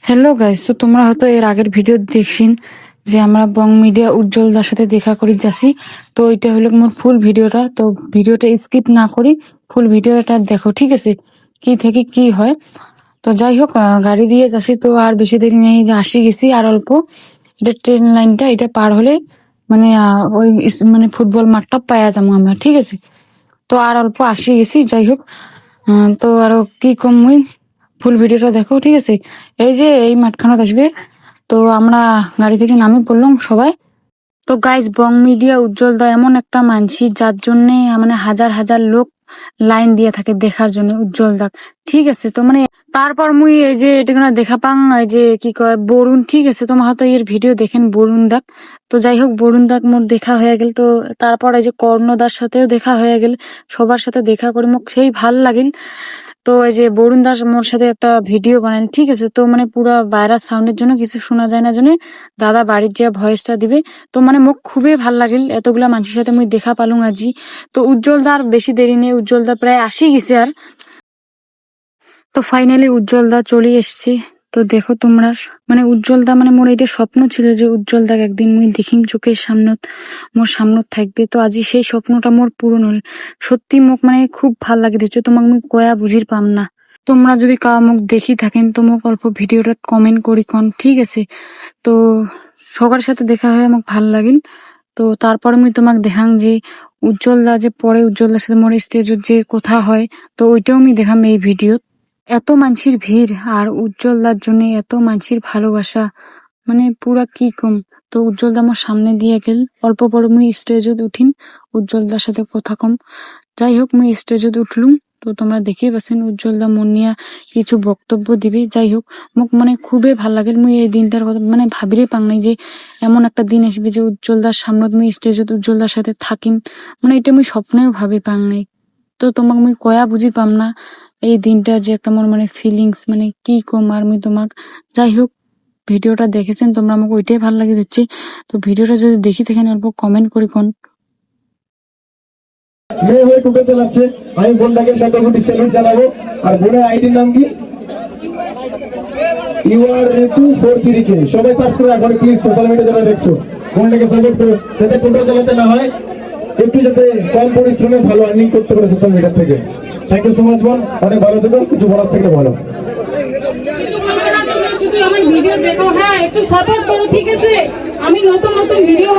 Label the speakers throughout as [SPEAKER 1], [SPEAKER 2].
[SPEAKER 1] Hello guys, তো তোমরা হয়তো এর আগের ভিডিও দেখছিন যে আমরা বং মিডিয়া উজ্জ্বল দার সাথে দেখা করি যাচ্ছি। তো এটা হলো মোর ফুল ভিডিওটা, তো ভিডিওটা স্কিপ না করি ফুল ভিডিওটা দেখো, ঠিক আছে? কি থেকে কি হয়। তো যাই হোক, গাড়ি দিয়ে যাচ্ছি, তো আর বেশি দেরি নেই, যে আসি গেছি আর অল্প। এটা ট্রেন লাইনটা, এটা পার হলে মানে ওই মানে ফুটবল মাঠটা পাওয়া যাবো আমরা, ঠিক আছে? তো আর অল্প আসি গেছি। যাই হোক, তো আরো কি কম মুই ফুল ভিডিওটা দেখো, ঠিক আছে? এই যে এই মাঠখানত আসবে, তো আমরা গাড়ি থেকে নামে পড়লাম সবাই। তো গাইস, বং মিডিয়া উজ্জ্বল দা এমন একটা মানসি যার জন্য মানে হাজার হাজার লোক লাইন দিয়ে থাকে দেখার জন্য উজ্জ্বল দা, ঠিক আছে? তো মানে তারপর মুই এই যে এটা দেখা পাং, এই যে কি কয় বরুণ, ঠিক আছে? তোমার হয়তো এর ভিডিও দেখেন বরুণ দাক। তো যাই হোক, বরুণ দাক মোর দেখা হয়ে গেল। তো তারপর এই যে কর্ণদার সাথেও দেখা হয়ে গেল, সবার সাথে দেখা করে মোক সেই ভাল লাগিল। তো এই যে বরুণ দাস মোর সাথে একটা ভিডিও বানান, ঠিক আছে? তো মানে পুরা ভাইরাস সাউন্ডের জন্য কিছু শোনা যায় না জন্য দাদা বাড়ির যে ভয়েসটা দিবে। তো মানে মোক খুবই ভাল লাগিল, এতগুলা মানুষের সাথে মুই দেখা পালুম আজি। তো উজ্জ্বল দা আর বেশি দেরি নেই, উজ্জ্বল দা প্রায় আসি গেছে আর। তো ফাইনালি উজ্জ্বল দা চলে এসছে। তো দেখো তোমরা, মানে উজ্জ্বল দা মানে মোর এটা স্বপ্ন ছিল যে উজ্জ্বল দাকে একদিন মুই দেখিম চোখের সামনত, মোর সামনত থাকবে। তো আজি সেই স্বপ্নটা মোর পূরণ হল। সত্যি মোক মানে খুব ভাল লাগে দিচ্ছে, তোমাক মুই কয়া বুঝির পাম না। তোমরা যদি কাউ মোক দেখি থাকেন তো মোক অল্প ভিডিওটা কমেন্ট করি কন, ঠিক আছে? তো সবার সাথে দেখা হয়ে আমাকে ভাল লাগিল। তো তারপরে মুই তোমাক দেখাং যে উজ্জ্বল দা যে পরে উজ্জ্বল দার সাথে মোর স্টেজত যে কথা হয়, তো ওইটাও আমি দেখাম এই ভিডিও। এত মানসির ভিড় আর উজ্জ্বল দার জন্য এত মানসির ভালোবাসা, মানে পুরা কি কম। তো উজ্জ্বল দা আমার সামনে দিয়ে গেল, অল্প পরে মুই স্টেজত উঠিম উজ্জ্বল দার সাথে কথা কম। যাই হোক, মুই স্টেজত উঠলুম। তো তোমরা দেখেই পাচ্ছেন উজ্জ্বল দা মন নিয়ে কিছু বক্তব্য দিবে। যাই হোক, মোক মানে খুবই ভাল লাগিল। মুই এই দিনটার কথা মানে ভাবিরে পাং নাই যে এমন একটা দিন আসবে যে উজ্জ্বল দার সামনত মুই স্টেজত উজ্জ্বল দার সাথে থাকিম, মানে এটা মুই স্বপ্নেও ভাবি পাং নাই। তো তোমাক মুই কয়া বুঝি পাম না এই দিনটা যে একটা মোর মানে ফিলিংস, মানে কি কম আর মুই তোমাক। যাই হোক, ভিডিওটা দেখেছেন তোমরা, আমাকে ওইটাই ভালো লাগে দিচ্ছে। তো ভিডিওটা যদি দেখি থাকেন অল্প কমেন্ট করি কোন।
[SPEAKER 2] মেয়ে হয়ে টোটো চালাচ্ছে, আমি বোনটাকে সাথে কোটি স্যালুট জানাবো। আর বোনের আইডির নাম কি? ইউআর ঋতু 43K। সবাই সার্চ করে রাখো প্লিজ, সোশ্যাল মিডিয়া যারা দেখছো বোনটাকে সাপোর্ট করো, যাতে টোটো চালাতে না হয়, একটু যাতে কম পরিশ্রমে ভালো আর্নিং করতে পারে সোশ্যাল মিডিয়া থেকে। থ্যাংক ইউ সো মাচ বোন, অনেক ভালো থেকো, কিছু বলার থেকে ভালো।
[SPEAKER 3] শুধু আমার ভিডিও দেখো, হ্যাঁ একটু সাপোর্ট করো, ঠিক আছে? আমি নতুন নতুন ভিডিও।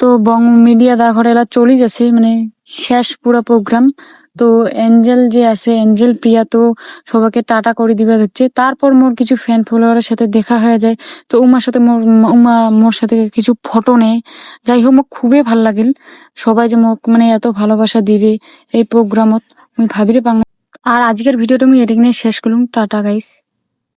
[SPEAKER 1] তো বং মিডিয়া দা ঘরে এলা চলে যাচ্ছে, মানে শেষ পুরা প্রোগ্রাম। তো এঞ্জেল যে আছে, এঞ্জেল প্রিয়া, তো সবাইকে টাটা করে দিবা হচ্ছে। তারপর মোর কিছু ফ্যান ফলোয়ারের সাথে দেখা হয়ে যায়। তো উমার সাথে উমা মোর সাথে কিছু ফটো নেয়। যাই হোক, মোক খুবই ভাল লাগিল সবাই যে মোক মানে এত ভালোবাসা দিবে এই প্রোগ্রামত, আমি ভাবিরে পাং না। আর আজকের ভিডিওটা আমি এদিকে শেষ করলাম। Tata guys.